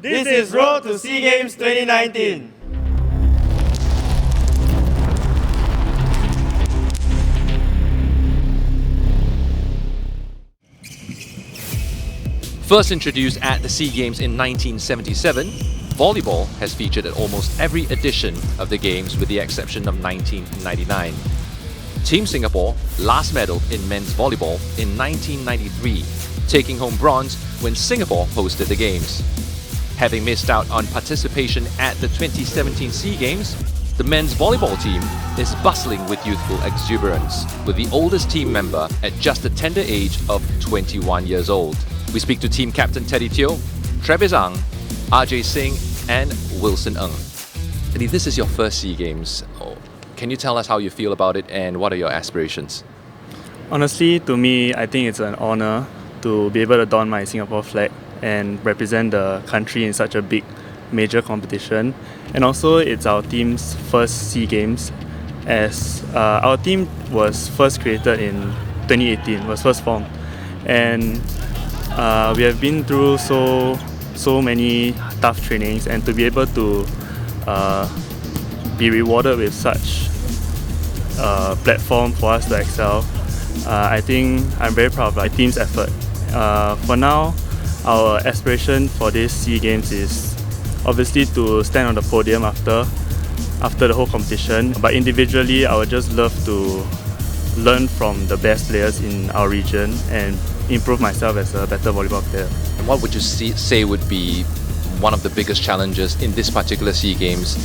This is Road to SEA Games 2019. First introduced at the SEA Games in 1977, volleyball has featured at almost every edition of the Games with the exception of 1999. Team Singapore last medalled in men's volleyball in 1993, taking home bronze when Singapore hosted the Games. Having missed out on participation at the 2017 SEA Games, the men's volleyball team is bustling with youthful exuberance, with the oldest team member at just the tender age of 21 years old. We speak to team captain Teddy Teo, Travis Ang, Ajay Singh and Wilson Ng. Teddy, this is your first SEA Games. Can you tell us how you feel about it and what are your aspirations? Honestly, to me, I think it's an honour to be able to don my Singapore flag and represent the country in such a big, major competition. And also, it's our team's first SEA Games, as our team was first created in 2018, was first formed. And we have been through so many tough trainings, and to be able to be rewarded with such a platform for us to excel, I think I'm very proud of our team's effort. For now, our aspiration for this SEA Games is obviously to stand on the podium after the whole competition. But individually, I would just love to learn from the best players in our region and improve myself as a better volleyball player. And what would you say would be one of the biggest challenges in this particular SEA Games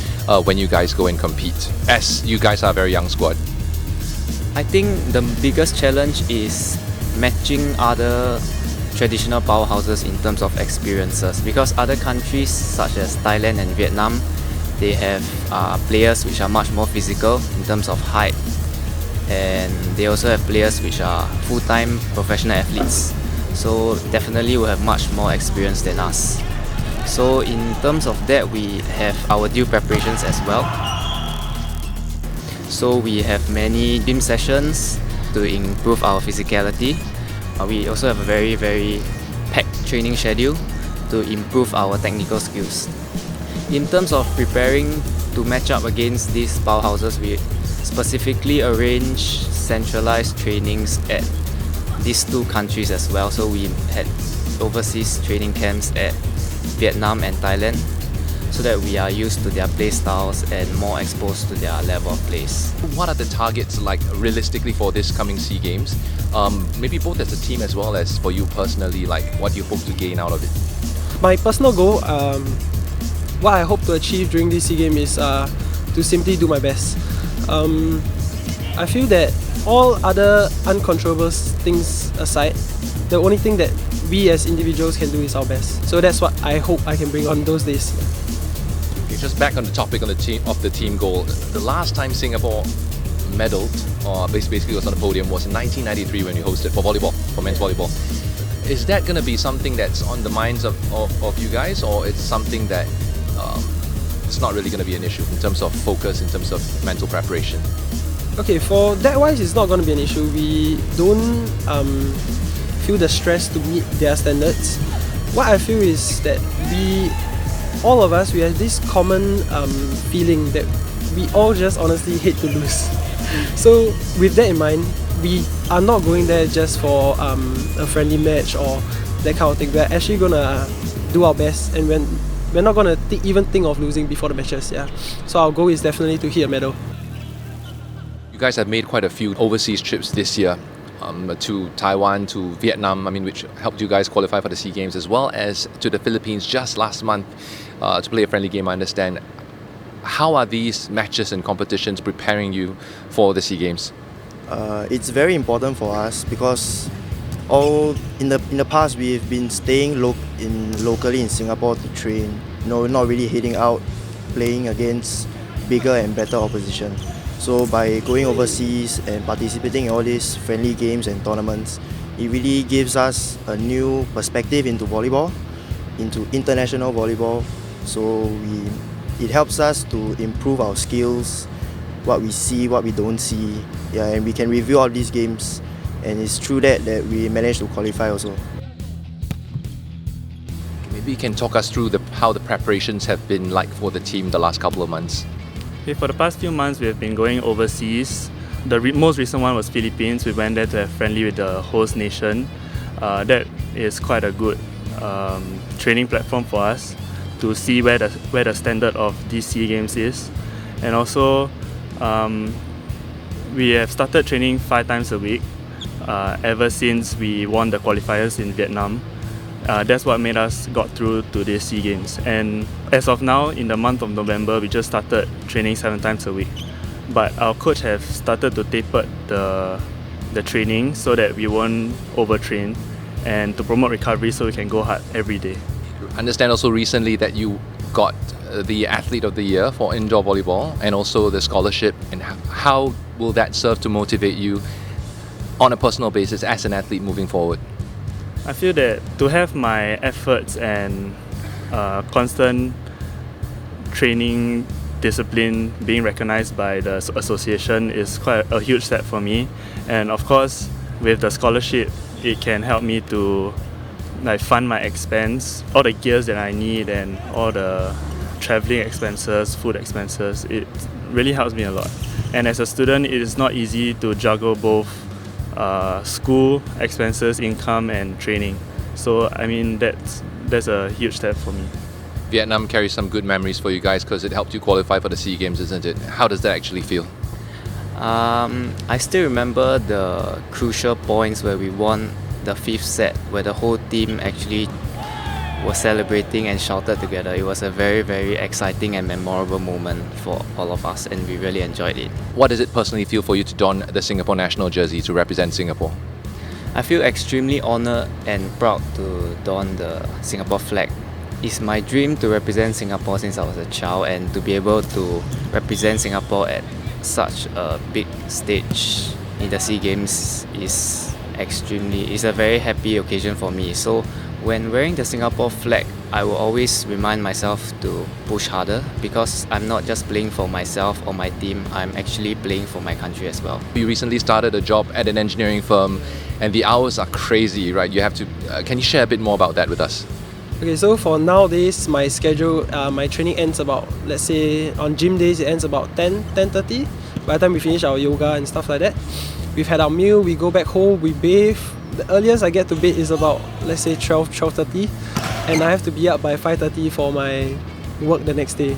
when you guys go and compete, as you guys are a very young squad? I think the biggest challenge is matching other traditional powerhouses in terms of experiences, because other countries such as Thailand and Vietnam, they have players which are much more physical in terms of height, and they also have players which are full-time professional athletes, so definitely will have much more experience than us. So in terms of that, we have our due preparations as well. So we have many gym sessions to improve our physicality. We also have a very packed training schedule to improve our technical skills. In terms of preparing to match up against these powerhouses, we specifically arrange centralized trainings at these two countries as well. So we had overseas training camps at Vietnam and Thailand, so that we are used to their play styles and more exposed to their level of plays. What are the targets like realistically for this coming SEA Games? Maybe both as a team as well as for you personally, like what you hope to gain out of it? My personal goal, what I hope to achieve during this SEA Games is to simply do my best. I feel that all other uncontrollable things aside, the only thing that we as individuals can do is our best. So that's what I hope I can bring on those days. Okay, just back on the topic on the team goal. The last time Singapore medaled, or basically was on the podium, was in 1993 when we hosted for volleyball, for men's volleyball. Is that going to be something that's on the minds of you guys, or it's something that it's not really going to be an issue in terms of focus, in terms of mental preparation? Okay, for that wise, it's not going to be an issue. We don't feel the stress to meet their standards. What I feel is that all of us, we have this common feeling that we all just honestly hate to lose. So with that in mind, we are not going there just for a friendly match or that kind of thing. We're actually going to do our best, and we're not going to even think of losing before the matches. Yeah. So our goal is definitely to hit a medal. You guys have made quite a few overseas trips this year, to Taiwan, to Vietnam, which helped you guys qualify for the SEA Games, as well as to the Philippines just last month to play a friendly game, I understand. How are these matches and competitions preparing you for the SEA Games? It's very important for us because in the past we've been staying locally in Singapore to train, not really heading out, playing against bigger and better opposition. So by going overseas and participating in all these friendly games and tournaments, it really gives us a new perspective into volleyball, into international volleyball. So it helps us to improve our skills, what we see, what we don't see, and we can review all these games, and it's through that we managed to qualify also. maybe you can talk us through how the preparations have been like for the team the last couple of months. Okay, for the past few months, we have been going overseas. The most recent one was Philippines. We went there to have friendly with the host nation. That is quite a good training platform for us to see where the standard of these SEA Games is. And also, we have started training 5 times a week ever since we won the qualifiers in Vietnam. That's what made us got through to this SEA Games. And as of now, in the month of November, we just started training 7 times a week. But our coach have started to taper the training so that we won't overtrain and to promote recovery so we can go hard every day. I understand also recently that you got the Athlete of the Year for indoor volleyball and also the scholarship. And how will that serve to motivate you on a personal basis as an athlete moving forward? I feel that to have my efforts and constant training discipline being recognized by the association is quite a huge step for me. And of course, with the scholarship, it can help me to fund my expense, all the gears that I need and all the traveling expenses, food expenses. It really helps me a lot. And as a student, it is not easy to juggle both school expenses, income and training. So I mean that's a huge step for me. Vietnam carries some good memories for you guys because it helped you qualify for the SEA Games, isn't it? How does that actually feel? I still remember the crucial points where we won the 5th set, where the whole team actually was celebrating and shouted together. It was a very, very exciting and memorable moment for all of us, and we really enjoyed it. What does it personally feel for you to don the Singapore national jersey to represent Singapore? I feel extremely honoured and proud to don the Singapore flag. It's my dream to represent Singapore since I was a child, and to be able to represent Singapore at such a big stage in the SEA Games is it's a very happy occasion for me. So when wearing the Singapore flag, I will always remind myself to push harder, because I'm not just playing for myself or my team, I'm actually playing for my country as well. You recently started a job at an engineering firm and the hours are crazy, right? You have to, can you share a bit more about that with us? Okay, so for nowadays, my schedule, my training ends about, let's say on gym days, it ends about 10:30. By the time we finish our yoga and stuff like that, we've had our meal, we go back home, we bathe. The earliest I get to bed is about, let's say 12:30, and I have to be up by 5:30 for my work the next day.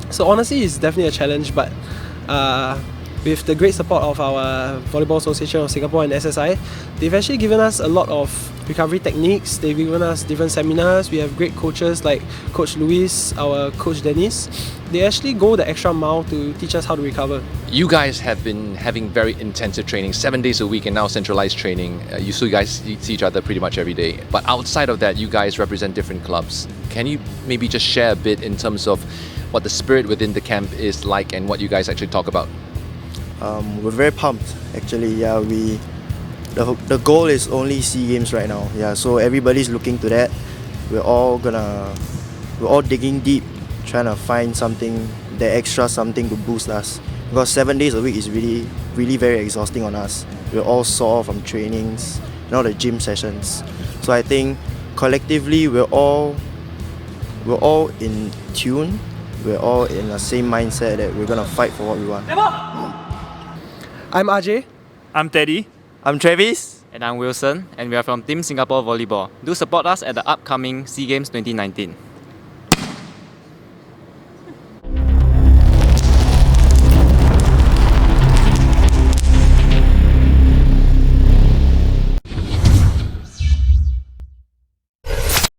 So honestly, it's definitely a challenge, but with the great support of our Volleyball Association of Singapore and SSI, they've actually given us a lot of recovery techniques. They've given us different seminars. We have great coaches like Coach Luis, our Coach Dennis. They actually go the extra mile to teach us how to recover. You guys have been having very intensive training, 7 days a week, and now centralized training. You guys see each other pretty much every day. But outside of that, you guys represent different clubs. Can you maybe just share a bit in terms of what the spirit within the camp is like and what you guys actually talk about? We're very pumped actually. Yeah, the goal is only SEA Games right now. Yeah, so everybody's looking to that. We're all digging deep, trying to find something, the extra something to boost us. Because 7 days a week is really, really very exhausting on us. We're all sore from trainings and all the gym sessions. So I think collectively we're all in tune. We're all in the same mindset that we're gonna fight for what we want. I'm Ajay. I'm Teddy. I'm Travis. And I'm Wilson, and we are from Team Singapore Volleyball. Do support us at the upcoming SEA Games 2019.